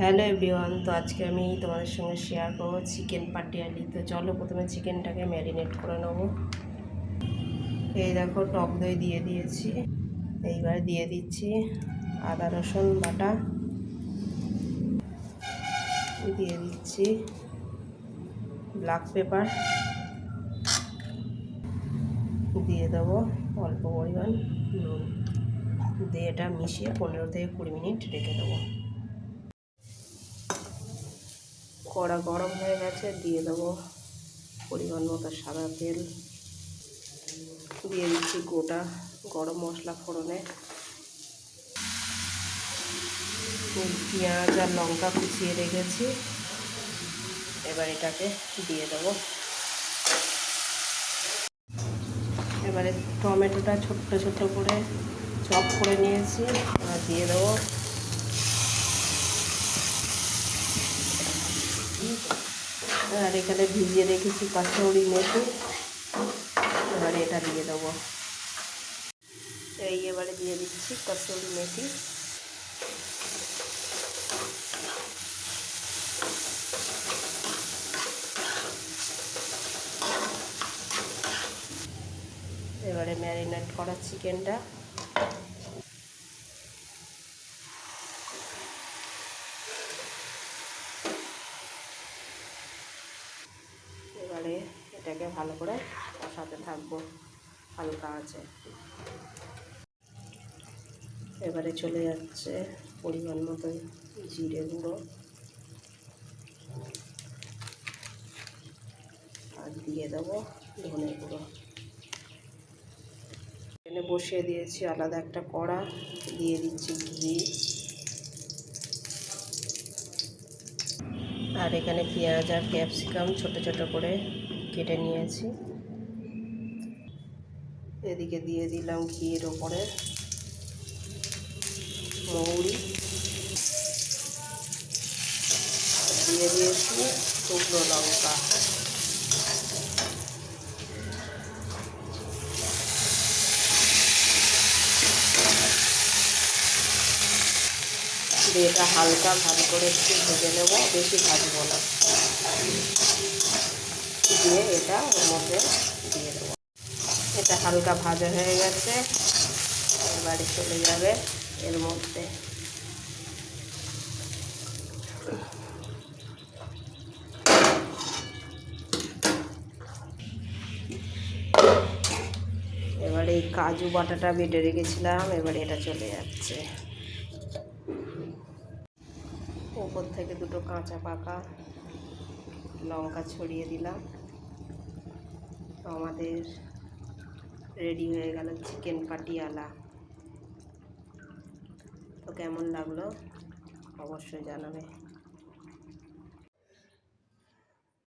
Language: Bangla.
হ্যালো এভরিওয়ান, তো আজকে আমি তোমাদের সঙ্গে শেয়ার করবো চিকেন পাটিয়ালি। তো চলো প্রথমে চিকেনটাকে ম্যারিনেট করে নেবো। এই দেখো টক দই দিয়ে দিয়েছি। এইবার দিয়ে দিচ্ছি আদা রসুন বাটা, দিয়ে দিচ্ছি ব্ল্যাক পেপার, দিয়ে দেবো অল্প পরিমাণ নুন, দিয়ে এটা মিশিয়ে 15 থেকে 20 মিনিট রেখে দেবো। কড়া গরম হয়ে গেছে, দিয়ে দেবো পরিমাণ মতো সাদা তেল, দিয়ে দিচ্ছি গোটা গরম মশলা ফোড়নে, পেঁয়াজ আর লঙ্কা কুচিয়ে রেখেছি। এবার এটাকে দিয়ে দেবো। এবারে টমেটোটা ছোট্ট ছোট্ট করে চপ করে নিয়েছি, এবার দিয়ে দেবো। আর এখানে ভিজিয়ে রেখেছি কাসুরি মেথি, এবারে এটা দিয়ে দেবো। এবারে দিয়ে দিচ্ছি কাসুরি মেথি। এবারে ম্যারিনেট করা চিকেনটা এবারে এটাকে ভালো করে কষাতে থাকবো হালকা আছে। এবারে চলে যাচ্ছে পরিমাণ মতো জিরে গুঁড়ো, আর দিয়ে দেবো ধনে গুঁড়ো। এখানে বসিয়ে দিয়েছি আলাদা একটা কড়া, দিয়ে দিচ্ছি ঘি, আর এখানে পেঁয়াজ আর ক্যাপসিকাম ছোট ছোট করে কেটে নিয়েছি। এদিকে দিয়ে দিলাম ঘিয়ের ওপরে মৌরি, দিয়ে দিয়েছি শুকনো লঙ্কা, দিয়ে এটা হালকা ভালো করে একটু ভেজে নেবো, বেশি ভাজবো না। দিয়ে এটা ওর মধ্যে দিয়ে দেবো। এটা হালকা ভাজা হয়ে গেছে, এবারে চলে যাবে এর মধ্যে। এবারে এই কাজু বাটাটা বেটে রেখেছিলাম, এবারে এটা চলে যাচ্ছে। উপর থেকে দুটো কাঁচা পাকা লঙ্কা ছড়িয়ে দিলাম। তো আমাদের রেডি হয়ে গেল চিকেন পাটিয়ালা। তো কেমন লাগলো অবশ্যই জানাবে।